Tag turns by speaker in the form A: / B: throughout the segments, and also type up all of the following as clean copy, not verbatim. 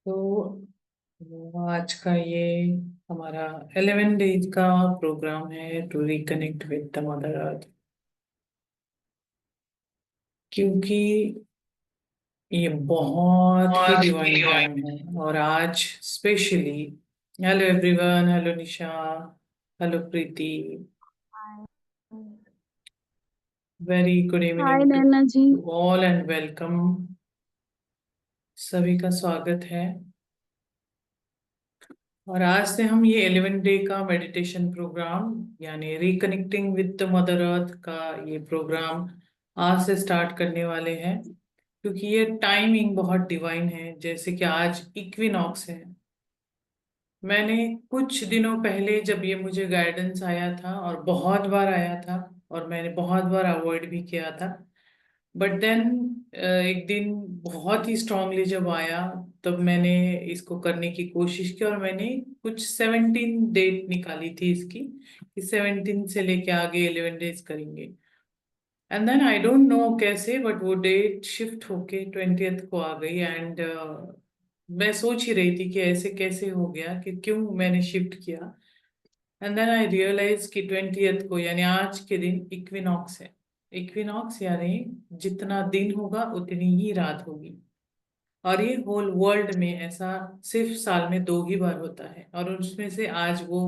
A: तो आज का ये हमारा 11 डेज का प्रोग्राम है to reconnect with the mother earth. क्योंकि ये बहुत ही
B: बहुत ही
A: डिवाइन
B: डिवाइन।
A: टाइम है और आज specially hello everyone, hello Nisha, hello Preeti, very good
B: hi
A: evening to
B: Naina ji.
A: All and welcome. सभी का स्वागत है। और आज से हम ये 11 डे का मेडिटेशन प्रोग्राम यानी reconnecting with the mother earth का ये प्रोग्राम आज से स्टार्ट करने वाले हैं। क्योंकि ये टाइमिंग बहुत डिवाइन है, जैसे कि आज इक्विनॉक्स है। मैंने कुछ दिनों पहले जब ये मुझे गाइडेंस आया था और बहुत बार आया था और मैंने बहुत बार अवॉइड भी किया था, बट देन एक दिन बहुत ही स्ट्रांगली जब आया तब मैंने इसको करने की कोशिश की और मैंने कुछ 17 डेट निकाली थी इसकी कि 17 से लेके आगे 11 डेज करेंगे। And then I don't know कैसे बट वो डेट शिफ्ट होके 20th को आ गई। एंड मैं सोच ही रही थी कि ऐसे कैसे हो गया, कि क्यों मैंने शिफ्ट किया। एंड देन आई रियलाइज कि 20th को यानी आज के दिन इक्विनॉक्स है। इक्विनॉक्स यानी जितना दिन होगा उतनी ही रात होगी। और ये होल वर्ल्ड में ऐसा सिर्फ साल में दो ही बार होता है, और उसमें से आज वो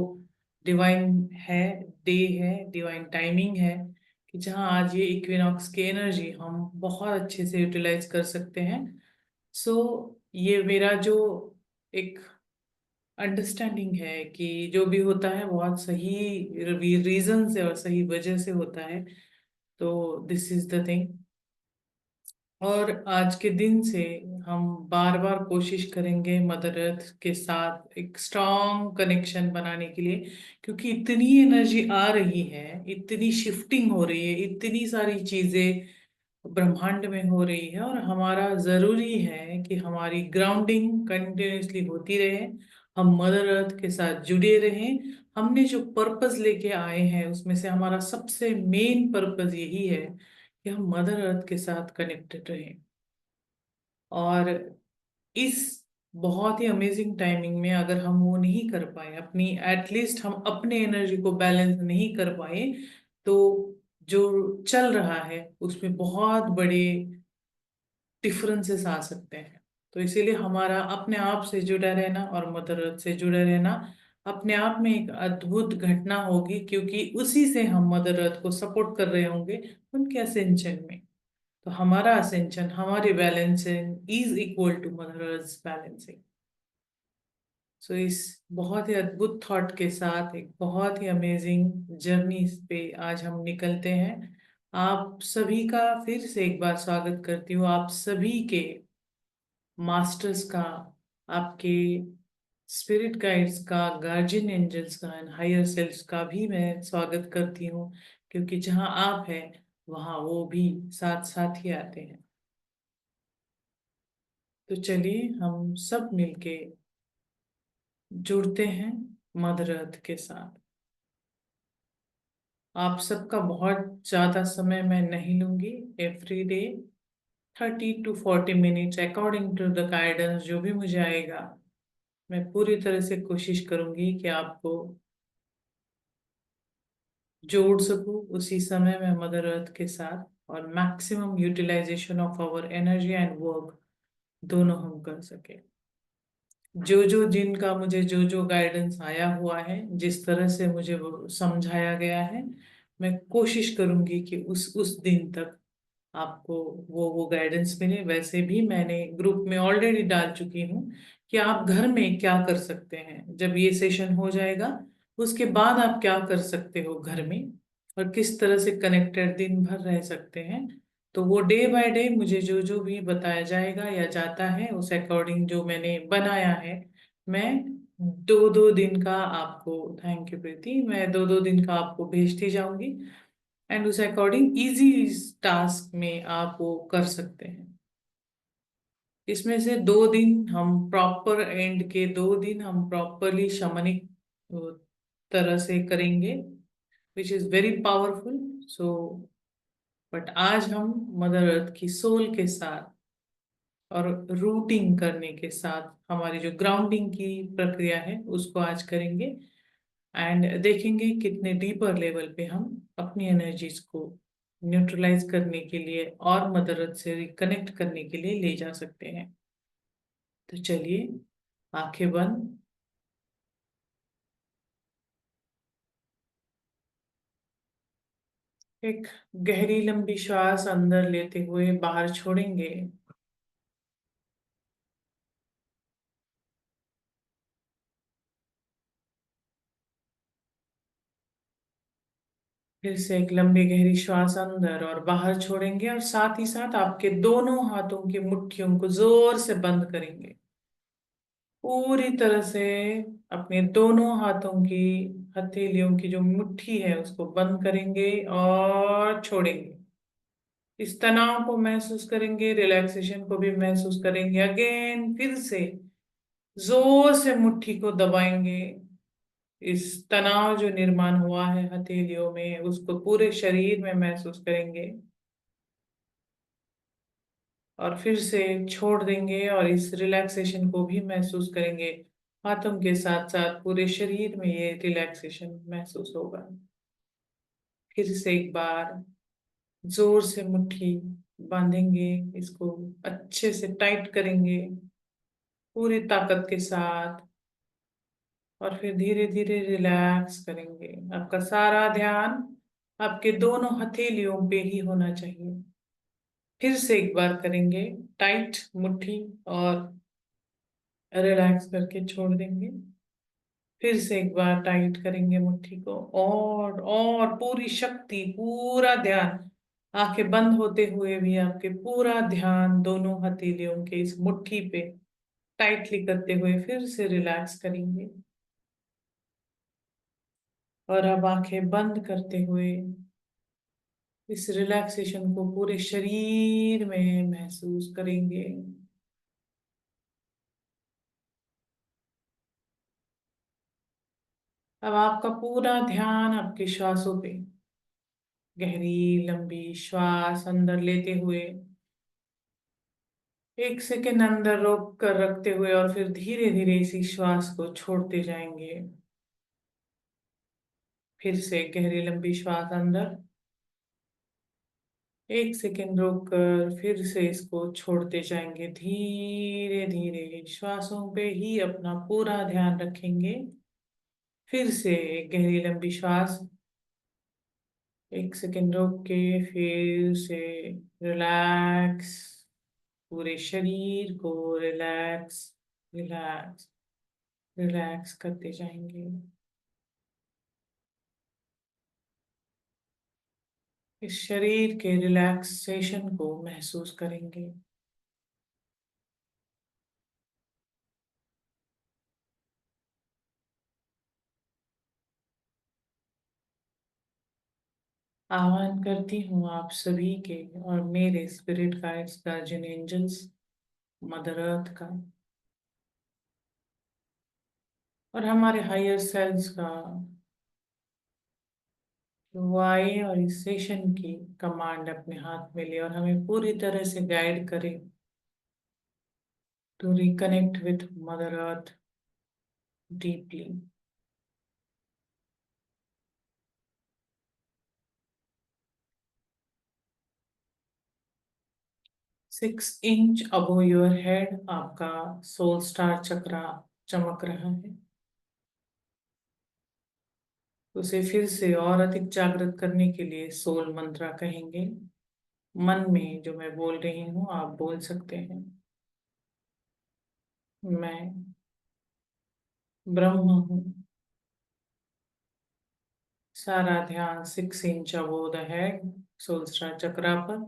A: डिवाइन है, डे है, डिवाइन टाइमिंग है कि जहाँ आज ये इक्विनॉक्स की एनर्जी हम बहुत अच्छे से यूटिलाइज कर सकते हैं। सो ये मेरा जो एक अंडरस्टैंडिंग है कि जो भी होता है बहुत सही रीजन से और सही वजह से होता है। तो दिस इज द थिंग। और आज के दिन से हम बार बार कोशिश करेंगे मदर अर्थ के साथ एक स्ट्रॉन्ग कनेक्शन बनाने के लिए। क्योंकि इतनी एनर्जी आ रही है, इतनी शिफ्टिंग हो रही है, इतनी सारी चीजें ब्रह्मांड में हो रही है, और हमारा जरूरी है कि हमारी ग्राउंडिंग कंटिन्यूअसली होती रहे। हम मदर अर्थ के साथ जुड़े रहें। हमने जो पर्पस लेके आए हैं उसमें से हमारा सबसे मेन पर्पस यही है कि हम मदर अर्थ के साथ कनेक्टेड रहें। और इस बहुत ही अमेजिंग टाइमिंग में अगर हम वो नहीं कर पाए, अपनी एटलीस्ट हम अपने एनर्जी को बैलेंस नहीं कर पाए, तो जो चल रहा है उसमें बहुत बड़े डिफरेंसेस आ सकते हैं। तो इसीलिए हमारा अपने आप से जुड़ा रहना और मदर अर्थ से जुड़े रहना अपने आप में एक अद्भुत घटना होगी, क्योंकि उसी से हम मदर अर्थ को सपोर्ट कर रहे होंगे उनके असेंशन में। तो हमारा असेंशन, हमारी balancing is equal to mother earth balancing. So इस बहुत ही अद्भुत थॉट के साथ एक बहुत ही अमेजिंग जर्नी पे आज हम निकलते हैं। आप सभी का फिर से एक बार स्वागत करती हूँ। आप सभी के मास्टर्स का, आपके स्पिरिट गाइड्स का, गार्जियन एंजल्स का एंड हायर सेल्फ्स का भी मैं स्वागत करती हूँ। क्योंकि जहाँ आप हैं वहाँ वो भी साथ साथ ही आते हैं। तो चलिए हम सब मिलके जुड़ते हैं मदर अर्थ के साथ। आप सबका बहुत ज्यादा समय मैं नहीं लूंगी। Every day 30 to 40 minutes according to the guidance जो भी मुझे आएगा, मैं पूरी तरह से कोशिश करूंगी कि आपको जोड़ सकूं उसी समय में मदर अर्थ के साथ, और maximum utilization of our energy and work दोनों हम कर सके। जो जो जिनका मुझे जो जो गाइडेंस आया हुआ है, जिस तरह से मुझे वो समझाया गया है, मैं कोशिश करूंगी कि उस दिन तक आपको वो गाइडेंस मिले। वैसे भी मैंने ग्रुप में ऑलरेडी डाल चुकी हूँ कि आप घर में क्या कर सकते हैं जब ये सेशन हो जाएगा, उसके बाद आप क्या कर सकते हो घर में, और किस तरह से कनेक्टेड दिन भर रह सकते हैं। तो वो डे बाय डे मुझे जो जो भी बताया जाएगा या जाता है उस अकॉर्डिंग जो मैंने बनाया है, मैं दो दो दिन का आपको, थैंक यू प्रीति, मैं दो दो दिन का आपको भेजती जाऊंगी। एंड उस अकॉर्डिंग इजी टास्क में आप वो कर सकते हैं। इसमें से 2 दिन हम प्रॉपर, एंड के 2 दिन हम प्रॉपरली शमनिक तरह से करेंगे, which is very powerful. So but आज हम मदर अर्थ की सोल के साथ और रूटिंग करने के साथ हमारी जो ग्राउंडिंग की प्रक्रिया है उसको आज करेंगे। एंड देखेंगे कितने डीपर लेवल पे हम अपनी एनर्जीज को न्यूट्रलाइज करने के लिए और मदर अर्थ से रिकनेक्ट करने के लिए ले जा सकते हैं। तो चलिए, आंखें बंद। एक गहरी लंबी श्वास अंदर लेते हुए बाहर छोड़ेंगे। फिर से एक लंबी गहरी श्वास अंदर और बाहर छोड़ेंगे, और साथ ही साथ आपके दोनों हाथों की मुट्ठियों को जोर से बंद करेंगे। पूरी तरह से अपने दोनों हाथों की हथेलियों की जो मुट्ठी है उसको बंद करेंगे और छोड़ेंगे। इस तनाव को महसूस करेंगे, रिलैक्सेशन को भी महसूस करेंगे। अगेन फिर से जोर से मुट्ठी को दबाएंगे। इस तनाव जो निर्माण हुआ है हथेलियों में उसको पूरे शरीर में महसूस करेंगे, और फिर से छोड़ देंगे और इस रिलैक्सेशन को भी महसूस करेंगे। हाथों के साथ साथ पूरे शरीर में ये रिलैक्सेशन महसूस होगा। फिर से एक बार जोर से मुट्ठी बांधेंगे, इसको अच्छे से टाइट करेंगे पूरी ताकत के साथ, और फिर धीरे धीरे रिलैक्स करेंगे। आपका सारा ध्यान आपके दोनों हथेलियों पे ही होना चाहिए। फिर से एक बार करेंगे, टाइट मुट्ठी और रिलैक्स करके छोड़ देंगे। फिर से एक बार टाइट करेंगे मुट्ठी को, और पूरी शक्ति, पूरा ध्यान, आंखें बंद होते हुए भी आपके पूरा ध्यान दोनों हथेलियों के इस मुट्ठी पे टाइटली करते हुए फिर से रिलैक्स करेंगे। और अब आंखें बंद करते हुए इस रिलैक्सेशन को पूरे शरीर में महसूस करेंगे। अब आपका पूरा ध्यान आपके श्वासों पे, गहरी लंबी श्वास अंदर लेते हुए 1 सेकेंड अंदर रोक कर रखते हुए, और फिर धीरे धीरे इसी श्वास को छोड़ते जाएंगे। फिर से गहरी लंबी श्वास अंदर, 1 सेकेंड रोक कर फिर से इसको छोड़ते जाएंगे। धीरे धीरे श्वासों पे ही अपना पूरा ध्यान रखेंगे। फिर से एक गहरी लंबी श्वास, 1 सेकेंड रोक के फिर से रिलैक्स, पूरे शरीर को रिलैक्स, रिलैक्स, रिलैक्स करते जाएंगे। इस शरीर के रिलैक्सेशन को महसूस करेंगे। आह्वान करती हूँ आप सभी के और मेरे spirit guides, guardian angels, mother earth का और हमारे हायर सेल्स का, वो आए और इस सेशन की कमांड अपने हाथ में ले और हमें पूरी तरह से गाइड करे to reconnect with mother earth deeply. 6 inch above your head आपका सोल स्टार चक्रा चमक रहा है। उसे फिर से और अधिक जागृत करने के लिए सोल मंत्रा कहेंगे। मन में जो मैं बोल रही हूँ आप बोल सकते हैं। मैं ब्रह्म हूँ। सारा ध्यान 6 inch above the head, soul star chakra पर।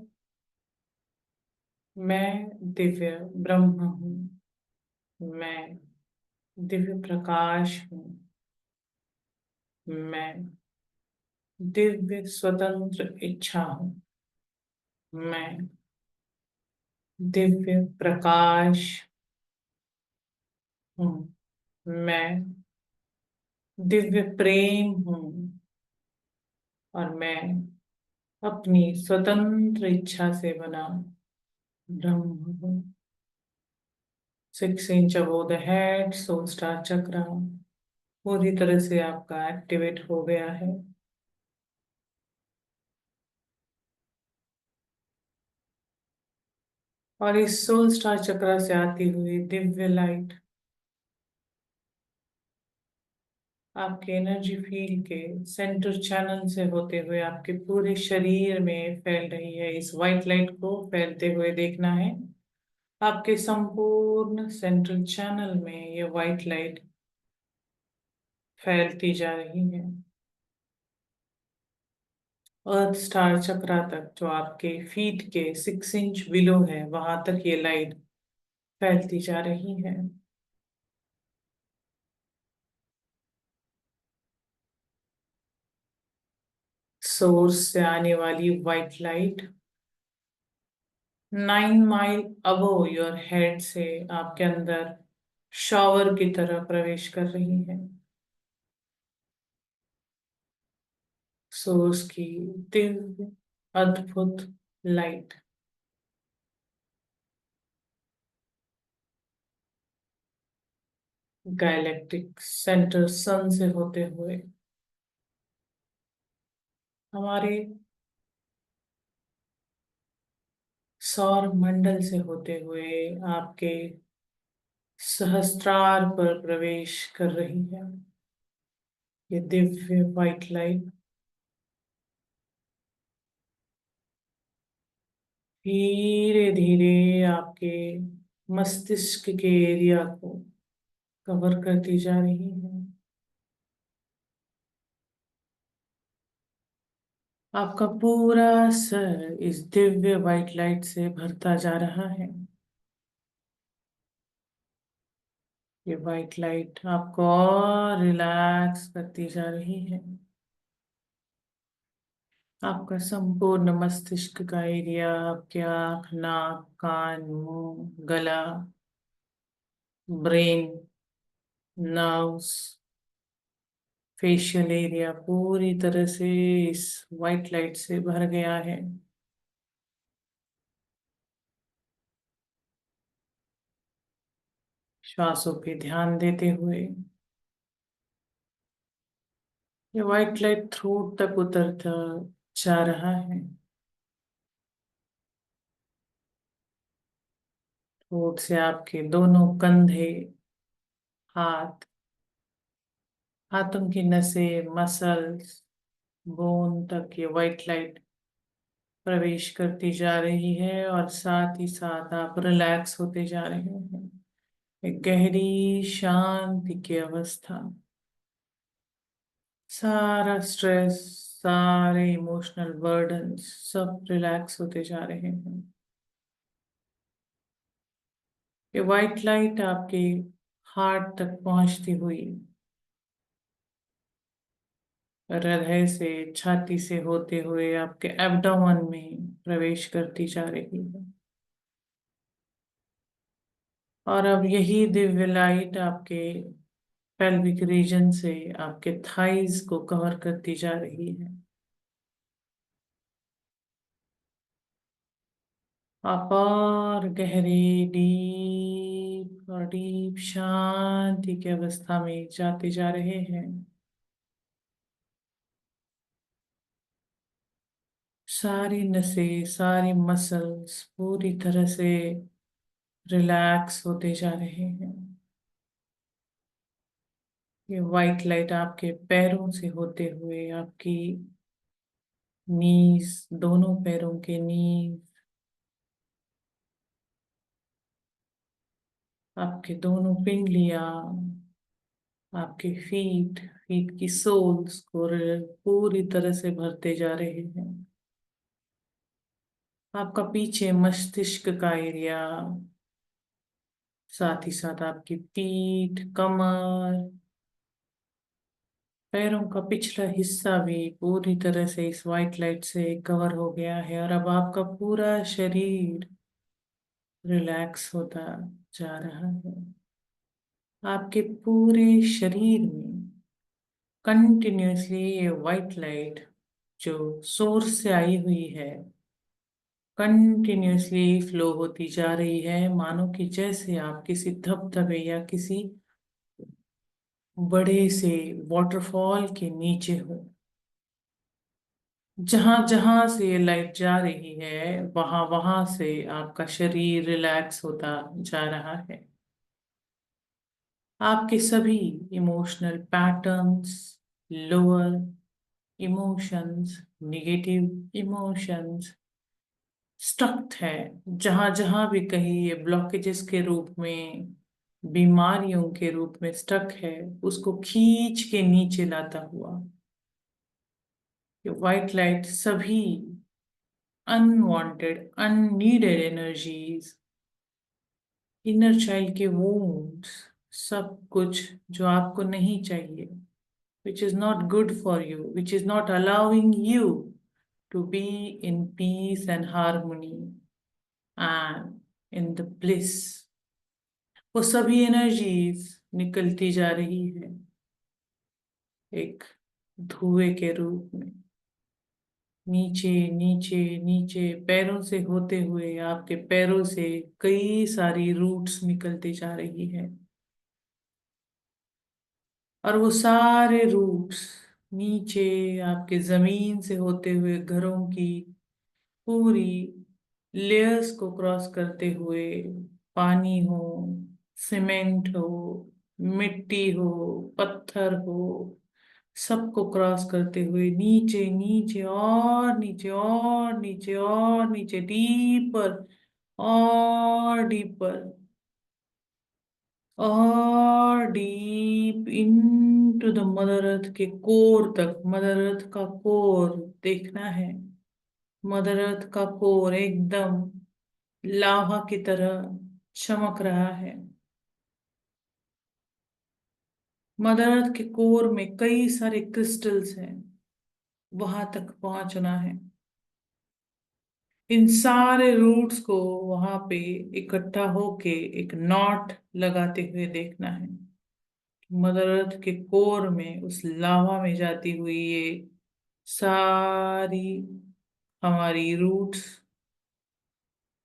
A: मैं दिव्य ब्रह्म हूँ। मैं दिव्य प्रकाश हूँ। मैं दिव्य स्वतंत्र इच्छा हूँ। मैं दिव्य प्रकाश हूँ। मैं दिव्य प्रेम हूँ। और मैं अपनी स्वतंत्र इच्छा से बना ब्रह्म हूँ। 6 inch above the head, soul star chakra पूरी तरह से आपका एक्टिवेट हो गया है। और इस सोल स्टार चक्रा से आती हुई दिव्य लाइट आपके एनर्जी फील्ड के सेंटर चैनल से होते हुए आपके पूरे शरीर में फैल रही है। इस वाइट लाइट को फैलते हुए देखना है। आपके संपूर्ण सेंट्रल चैनल में ये वाइट लाइट फैलती जा रही है। अर्थ स्टार चक्रा तक, जो आपके फीट के 6 इंच बिलो है, वहां तक ये लाइट फैलती जा रही है। सोर्स से आने वाली white light 9 mile above your head से आपके अंदर शॉवर की तरह प्रवेश कर रही है। सोर्स की दिव्य अद्भुत लाइट गैलेक्टिक सेंटर सन से होते हुए हमारे सौर मंडल से होते हुए आपके सहस्त्रार पर प्रवेश कर रही है। ये दिव्य व्हाइट लाइट धीरे धीरे आपके मस्तिष्क के एरिया को कवर करती जा रही है। आपका पूरा सर इस दिव्य व्हाइट लाइट से भरता जा रहा है। ये व्हाइट लाइट आपको और रिलैक्स करती जा रही है। आपका संपूर्ण मस्तिष्क का एरिया, आपके आँख, नाक, कान, मुंह, गला, ब्रेन, नर्व्स, फेशियल एरिया पूरी तरह से इस व्हाइट लाइट से भर गया है। श्वासों पे ध्यान देते हुए ये व्हाइट लाइट थ्रोट तक उतरता जा रहा है। थ्रोट से आपके दोनों कंधे, हाथ, हाथों की नसें, मसल्स, बोन तक ये व्हाइट लाइट प्रवेश करती जा रही है और साथ ही साथ आप रिलैक्स होते जा रहे हैं। एक गहरी शांति की अवस्था, सारा स्ट्रेस, सारे इमोशनल बर्डन सब रिलैक्स होते जा रहे हैं। ये व्हाइट लाइट आपके हार्ट तक पहुंचती हुई हृदय से, छाती से होते हुए आपके एब्डोमेन में प्रवेश करती जा रही है। और अब यही दिव्य लाइट आपके पेल्विक रीजन से आपके थाइज को कवर करती जा रही है। आप और गहरे, डीप और डीप शांति की अवस्था में जाते जा रहे हैं। सारी नसें, सारी मसल्स पूरी तरह से रिलैक्स होते जा रहे हैं। ये वाइट लाइट आपके पैरों से होते हुए आपकी नीज, दोनों पैरों के नीज, आपके दोनों पिंडलियां, आपके फीट, फीट की सोल्स को पूरी तरह से भरते जा रहे हैं। आपका पीछे मस्तिष्क का एरिया, साथ ही साथ आपकी पीठ, कमर, पैरों का पिछला हिस्सा भी पूरी तरह से इस वाइट लाइट से कवर हो गया है। और अब आपका पूरा शरीर रिलैक्स होता जा रहा है। आपके पूरे शरीर में कंटिन्यूअसली ये वाइट लाइट जो सोर्स से आई हुई है कंटिन्यूअसली फ्लो होती जा रही है, मानो कि जैसे आप किसी धबधबे या किसी बड़े से वॉटरफॉल के नीचे हो। जहां जहां से लाइट जा रही है वहां वहां से आपका शरीर रिलैक्स होता जा रहा है। आपके सभी emotional patterns, lower emotions, negative emotions stuck है। जहां जहां भी कहीं ये ब्लॉकेजेस के रूप में, बीमारियों के रूप में स्टक है, उसको खींच के नीचे लाता हुआ ये व्हाइट लाइट सभी unwanted, unneeded energies, inner child के वुंड्स, सब कुछ जो आपको नहीं चाहिए, which is not good for you, which is not allowing you to be in peace and harmony and in the bliss, वो सभी एनर्जीज निकलती जा रही है एक धुएं के रूप में, नीचे नीचे नीचे, पैरों से होते हुए आपके पैरों से कई सारी रूट्स निकलती जा रही है। और वो सारे रूट्स नीचे आपके जमीन से होते हुए घरों की पूरी लेयर्स को क्रॉस करते हुए, पानी हो, सीमेंट हो, मिट्टी हो, पत्थर हो, सबको क्रॉस करते हुए नीचे नीचे और नीचे और नीचे और नीचे, डीपर और डीपर और डीप इनटू द मदर अर्थ के कोर तक। मदर अर्थ का कोर देखना है। मदर अर्थ का कोर एकदम लावा की तरह चमक रहा है। मदर अर्थ के कोर में कई सारे क्रिस्टल्स हैं, वहां तक पहुंचना है। इन सारे रूट्स को वहां पे इकट्ठा होके एक नॉट लगाते हुए देखना है। मदर अर्थ के कोर में, उस लावा में जाती हुई ये सारी हमारी रूट्स,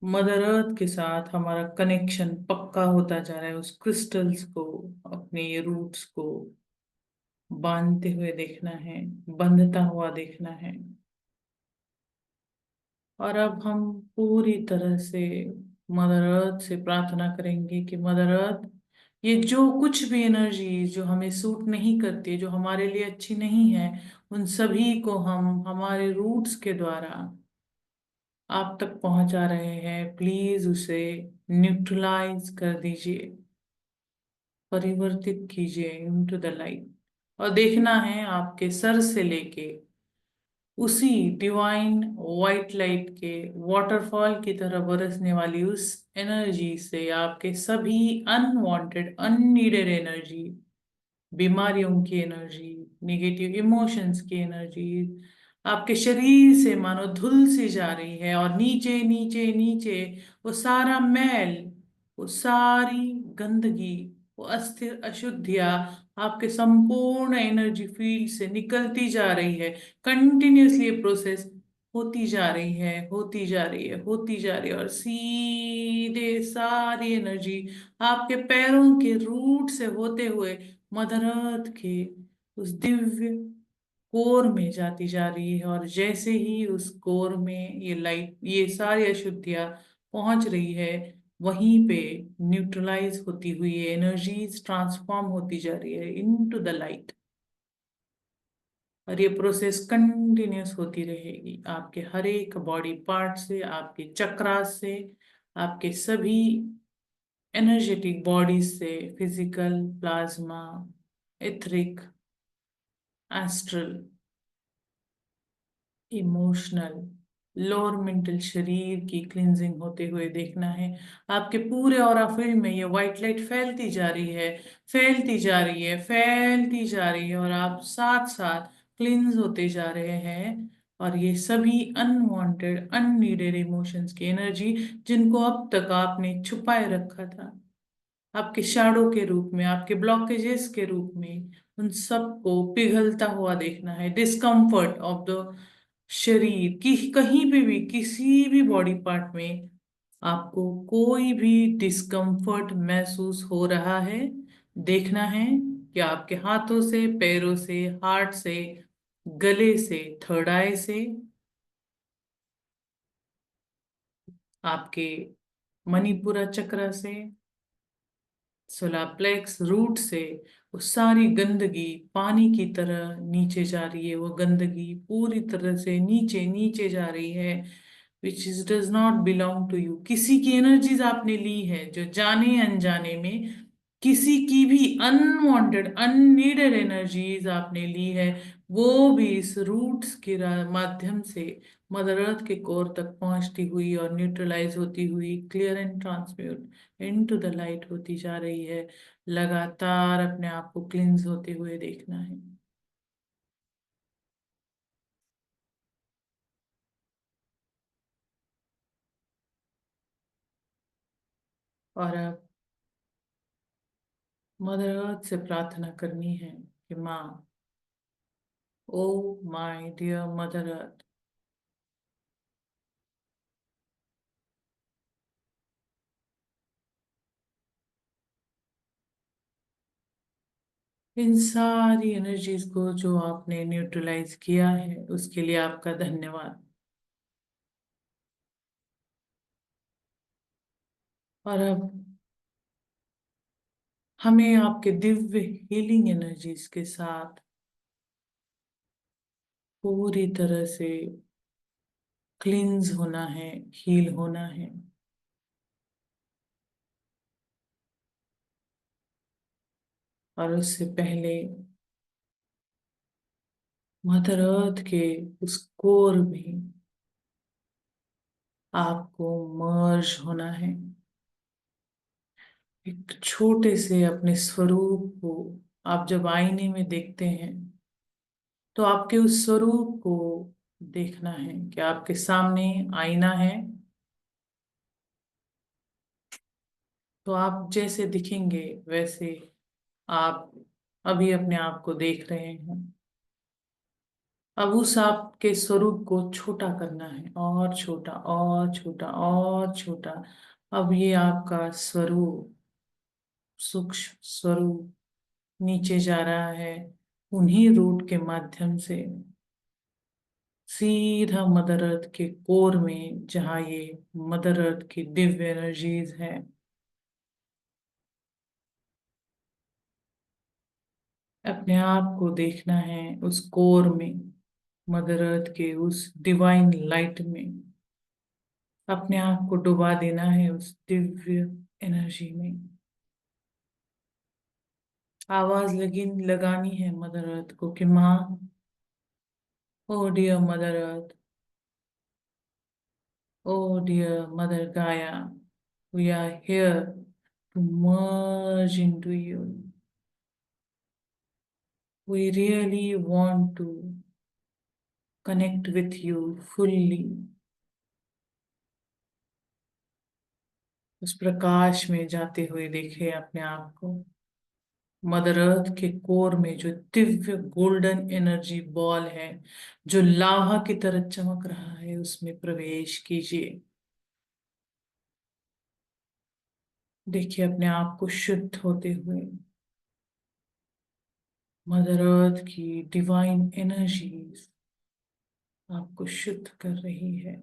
A: मदर अर्थ के साथ हमारा कनेक्शन पक्का होता जा रहा है। उस क्रिस्टल्स को, अपने ये रूट्स को बांधते हुए देखना है, बंधता हुआ देखना है। और अब हम पूरी तरह से मदर अर्थ से प्रार्थना करेंगे कि मदर अर्थ, ये जो कुछ भी एनर्जी जो हमें सूट नहीं करती, जो हमारे लिए अच्छी नहीं है, उन सभी को हम हमारे रूट्स के द्वारा आप तक पहुंचा रहे हैं। प्लीज उसे न्यूट्रलाइज कर दीजिए, परिवर्तित कीजिए इनटू द लाइट। और देखना है आपके सर से लेके उसी डिवाइन व्हाइट लाइट के वाटरफॉल की तरह बरसने वाली उस एनर्जी से आपके सभी अनवांटेड, अननीडेड एनर्जी, बीमारियों की एनर्जी, निगेटिव इमोशंस की एनर्जी आपके शरीर से मानो धुल सी जा रही है। और नीचे नीचे नीचे वो सारा मैल, वो सारी गंदगी, वो अस्थिर अशुद्धियां आपके संपूर्ण एनर्जी फील्ड से निकलती जा रही है। कंटिन्यूअसली ये प्रोसेस होती जा रही है, होती जा रही है, होती जा रही है। और सीधे सारी एनर्जी आपके पैरों के रूट से होते हुए मदर अर्थ के उस दिव्य कोर में जाती जा रही है। और जैसे ही उस कोर में ये लाइट, ये सारी अशुद्धियां पहुंच रही है, वहीं पे न्यूट्रलाइज होती हुई एनर्जीज ट्रांसफॉर्म होती जा रही है इनटू द लाइट। और ये प्रोसेस कंटिन्यूस होती रहेगी आपके हर एक बॉडी पार्ट से, आपके चक्रास से, आपके सभी एनर्जेटिक बॉडीज से, physical, plasma, etheric, astral, emotional, lower mental शरीर की क्लिंजिंग होते हुए देखना है। आपके पूरे ऑरा फील्ड में ये व्हाइट लाइट फैलती जा रही है, फैलती जा रही है, फैलती जा रही है, और आप साथ साथ क्लिंज होते जा रहे हैं। और ये सभी अनवांटेड, अननीडेड इमोशंस की एनर्जी, जिनको अब तक आपने छुपाए रखा था आपके शैडो के रूप में, आपके ब्लॉकेजेस के रूप में, उन सबको पिघलता हुआ देखना है। डिस्कम्फर्ट ऑफ द शरीर की कहीं पे भी किसी भी बॉडी पार्ट में आपको कोई भी डिस्कम्फर्ट महसूस हो रहा है, देखना है कि आपके हाथों से, पैरों से, हार्ट से, गले से, थर्ड आई से, आपके मणिपुरा चक्र से, सोलाप्लेक्स रूट से वो सारी गंदगी पानी की तरह नीचे जा रही है। वो गंदगी पूरी तरह से नीचे नीचे जा रही है, which is does not belong to you. किसी की एनर्जीज आपने ली है जो जाने अनजाने में, किसी की भी अनवांटेड अननीडेड एनर्जीज आपने ली है, वो भी इस रूट्स के माध्यम से मदर अर्थ के कोर तक पहुंचती हुई और न्यूट्रलाइज होती हुई clear and transmute into the light होती जा रही है। लगातार अपने आप को क्लिंज होते हुए देखना है। और अब मदर अर्थ से प्रार्थना करनी है कि माँ, oh my dear mother earth, इन सारी एनर्जीज को जो आपने न्यूट्रलाइज किया है उसके लिए आपका धन्यवाद। और अब हमें आपके दिव्य हीलिंग एनर्जीज के साथ पूरी तरह से क्लींस होना है, हील होना है। और उससे पहले मदर अर्थ के उस कोर में आपको मर्ज होना है। एक छोटे से अपने स्वरूप को आप जब आईने में देखते हैं तो आपके उस स्वरूप को देखना है कि आपके सामने आईना है। तो आप जैसे दिखेंगे वैसे आप अभी अपने आप को देख रहे हैं। अब उस आपके स्वरूप को छोटा करना है, और छोटा और छोटा और छोटा। अब ये आपका स्वरूप, सूक्ष्म स्वरूप नीचे जा रहा है उन्हीं रूट के माध्यम से सीधा मदर अर्थ के कोर में, जहाँ ये मदर अर्थ की दिव्य एनर्जीज है। अपने आप को देखना है उस कोर में, मदर अर्थ के उस डिवाइन लाइट में। अपने आप को डुबा देना है उस दिव्य एनर्जी में। आवाज लगी लगानी है मदर अर्थ को कि माँ, oh dear mother earth, oh dear mother Gaia, we are here to merge into you. We really want to connect with you fully. उस प्रकाश में जाते हुए देखे अपने आप को। मदर अर्थ के कोर में जो दिव्य गोल्डन एनर्जी बॉल है, जो लावा की तरह चमक रहा है, उसमें प्रवेश कीजिए। देखिए अपने आप को शुद्ध होते हुए। मदर अर्थ की डिवाइन एनर्जी आपको शुद्ध कर रही है।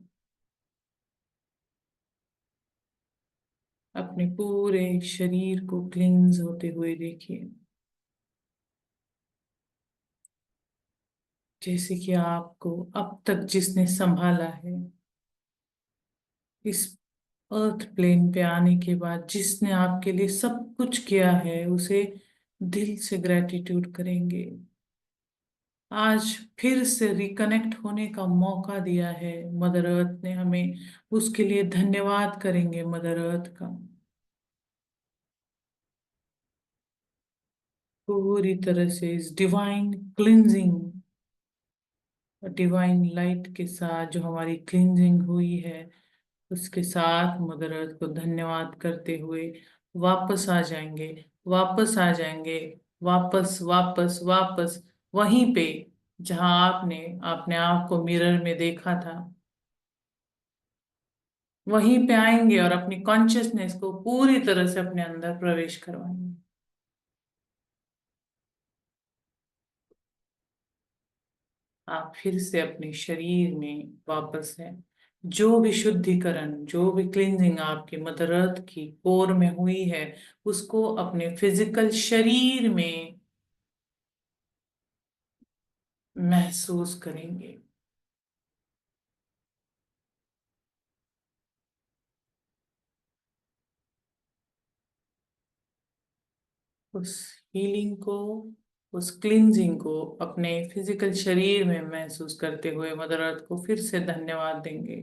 A: अपने पूरे शरीर को क्लींस होते हुए देखिए, जैसे कि आपको अब तक जिसने संभाला है, इस अर्थ प्लेन पे आने के बाद जिसने आपके लिए सब कुछ किया है, उसे दिल से ग्रेटिट्यूड करेंगे। आज फिर से रिकनेक्ट होने का मौका दिया है मदर अर्थ ने हमें, उसके लिए धन्यवाद करेंगे मदर अर्थ का। पूरी तरह से इस डिवाइन क्लिंजिंग, डिवाइन लाइट के साथ जो हमारी क्लिंजिंग हुई है, उसके साथ मदर अर्थ को धन्यवाद करते हुए वापस आ जाएंगे, वापस आ जाएंगे, वापस वापस वापस वहीं पे जहां आपने अपने आप को मिरर में देखा था, वहीं पे आएंगे और अपनी कॉन्शियसनेस को पूरी तरह से अपने अंदर प्रवेश करवाएंगे। आप फिर से अपने शरीर में वापस है, जो भी शुद्धिकरण, जो भी क्लींजिंग आपकी मदर अर्थ की कोर में हुई है, उसको अपने फिजिकल शरीर में महसूस करेंगे। उस हीलिंग को, उस क्लींजिंग को अपने फिजिकल शरीर में महसूस करते हुए मदर अर्थ को फिर से धन्यवाद देंगे।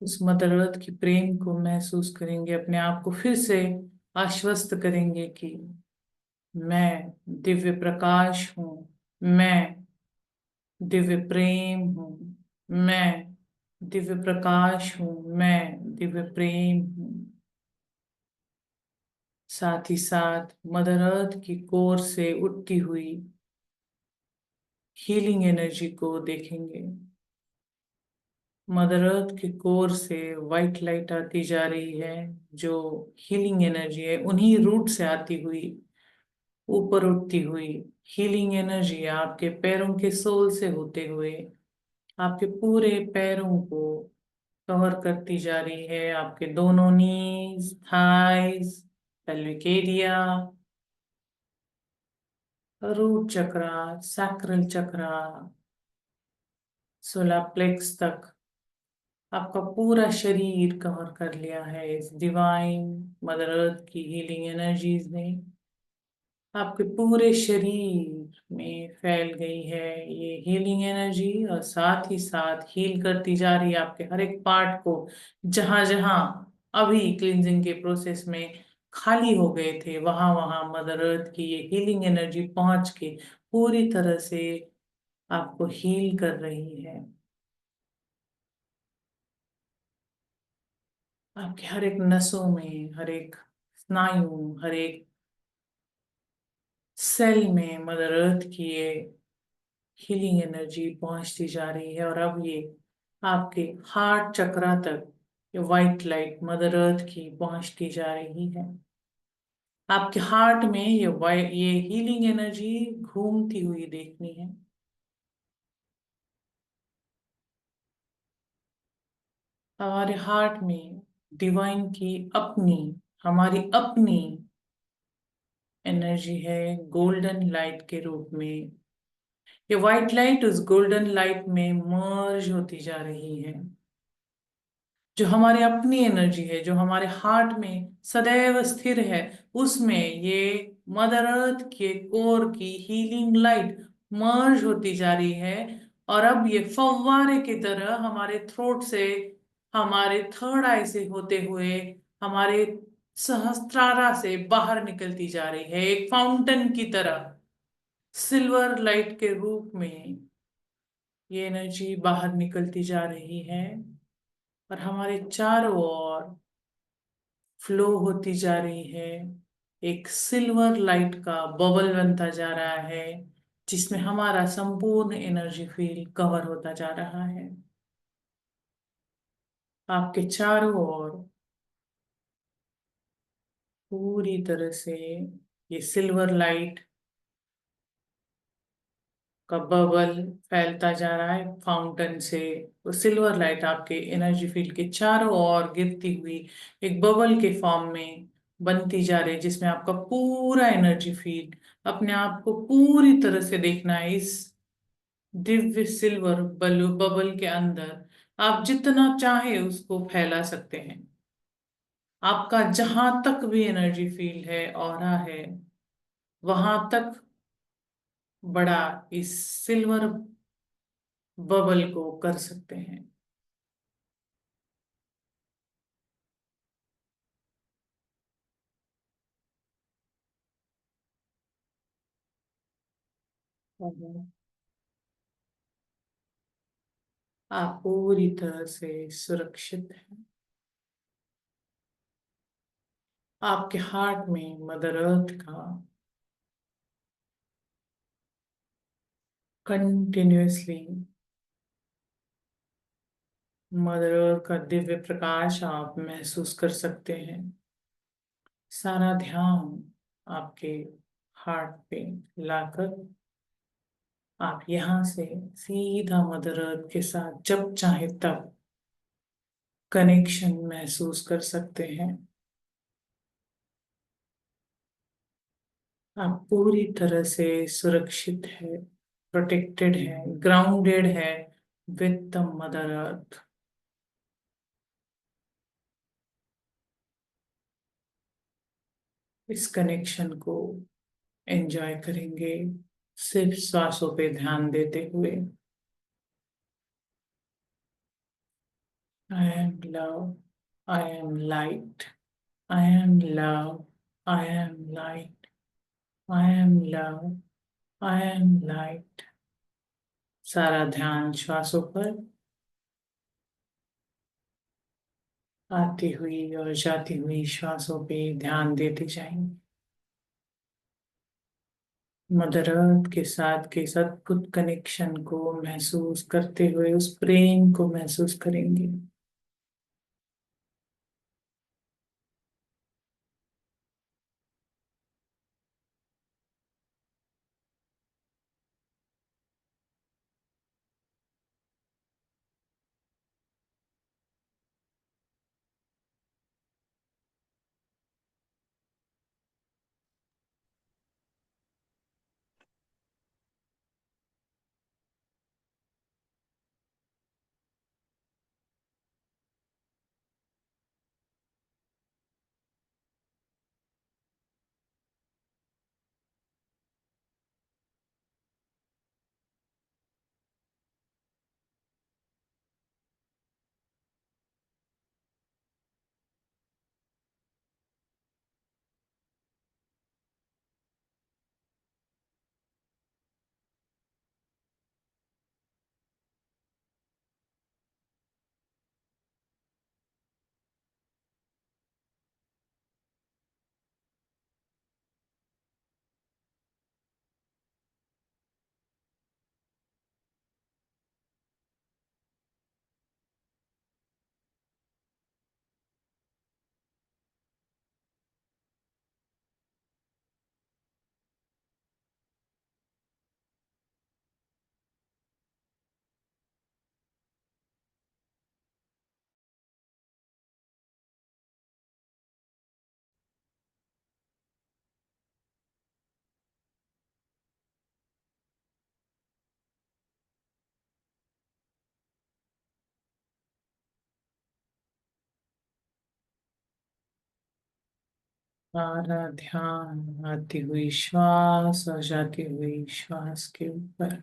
A: उस मदर अर्थ की प्रेम को महसूस करेंगे, अपने आप को फिर से आश्वस्त करेंगे कि मैं दिव्य प्रकाश हूँ, मैं दिव्य प्रेम हूँ, मैं दिव्य प्रकाश हूँ, मैं दिव्य प्रेम हूँ। साथ ही साथ मदर अर्थ की कोर से उठती हुई हीलिंग एनर्जी को देखेंगे। मदर अर्थ की कोर से वाइट लाइट आती जा रही है, जो हीलिंग एनर्जी है, उन्हीं रूट से आती हुई ऊपर उठती हुई हीलिंग एनर्जी आपके पैरों के सोल से होते हुए आपके पूरे पैरों को कवर करती जा रही है। आपके दोनों नीज, थाइज, पेल्विक एरिया, रूट चक्रा, सैक्रल चक्रा, सोलर प्लेक्स तक आपका पूरा शरीर कवर कर लिया है इस डिवाइन मदर अर्थ की हीलिंग एनर्जीज ने। आपके पूरे शरीर में फैल गई है ये हीलिंग एनर्जी, और साथ ही साथ हील करती जा रही है आपके हर एक पार्ट को। जहां जहां अभी क्लींजिंग के प्रोसेस में खाली हो गए थे, वहां वहां मदर अर्थ की ये हीलिंग एनर्जी पहुंच के पूरी तरह से आपको हील कर रही है। आपके हर एक नसों में, हर एक स्नायु, हर एक सेल में मदर अर्थ की ये हीलिंग एनर्जी पहुंचती जा रही है, और अब ये आपके हार्ट चक्रा तक ये वाइट लाइट मदर अर्थ की पहुंचती जा रही है। आपके हार्ट में ये हीलिंग एनर्जी घूमती हुई देखनी है। हमारे हार्ट में डिवाइन की अपनी, हमारी अपनी एनर्जी है गोल्डन लाइट के रूप में। ये व्हाइट लाइट उस गोल्डन लाइट में मर्ज होती जा रही है। जो हमारी अपनी एनर्जी है, जो हमारे हार्ट में सदैव स्थिर है, उसमें ये मदर अर्थ के कोर की हीलिंग लाइट मर्ज होती जा रही है। और अब ये फव्वारे की तरह हमारे थ्रोट से, हमारे थर्ड आई से होते हुए, हमारे सहस्त्रारा से बाहर निकलती जा रही है, एक फाउंटेन की तरह सिल्वर लाइट के रूप में ये एनर्जी बाहर निकलती जा रही है, और हमारे चारों ओर फ्लो होती जा रही है। एक सिल्वर लाइट का बबल बनता जा रहा है, जिसमें हमारा संपूर्ण एनर्जी फील्ड कवर होता जा रहा है। आपके चारों ओर पूरी तरह से ये सिल्वर लाइट का बबल फैलता जा रहा है फाउंटेन से। वो सिल्वर लाइट आपके एनर्जी फील्ड के चारों ओर गिरती हुई एक बबल के फॉर्म में बनती जा रही है, जिसमें आपका पूरा एनर्जी फील्ड अपने आप को पूरी तरह से देखना है इस दिव्य सिल्वर बबल के अंदर। आप जितना चाहे उसको फैला सकते हैं। आपका जहां तक भी एनर्जी फील्ड है, ऑरा है, वहां तक बड़ा इस सिल्वर बबल को कर सकते हैं। और आप पूरी तरह से सुरक्षित हैं। आपके हार्ट में मदर अर्थ का कंटिन्यूअसली, मदर अर्थ का दिव्य प्रकाश आप महसूस कर सकते हैं। सारा ध्यान आपके हार्ट पे लाकर आप यहाँ से सीधा मदर अर्थ के साथ जब चाहे तब कनेक्शन महसूस कर सकते हैं। आप पूरी तरह से सुरक्षित है, प्रोटेक्टेड है, ग्राउंडेड है विद द मदर अर्थ। इस कनेक्शन को एंजॉय करेंगे सिर्फ सांसों पे ध्यान देते हुए। I am love, I am light, I am love, I am light, I am love, I am light. सारा ध्यान श्वासों पर आती हुई और जाती हुई श्वासों पे ध्यान देते जाएंगे। मदर अर्थ के साथ के सद्भुत कनेक्शन को महसूस करते हुए उस प्रेम को महसूस करेंगे। सारा ध्यान आती हुई श्वास और जाती हुई श्वास के ऊपर।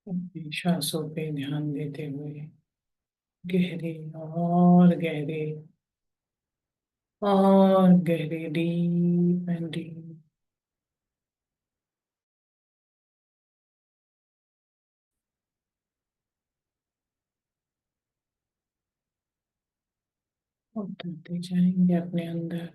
A: अपनी सांसों पे ध्यान देते हुए गहरे और गहरे और गहरे, डीप एंड डीप। उतरते जाएंगे अपने अंदर।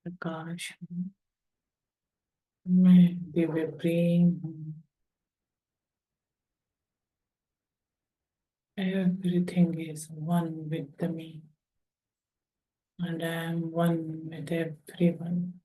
A: प्रकाश हूँ, मैं दिव्य प्रेम हूँ। Everything is one with me and I am one with everyone.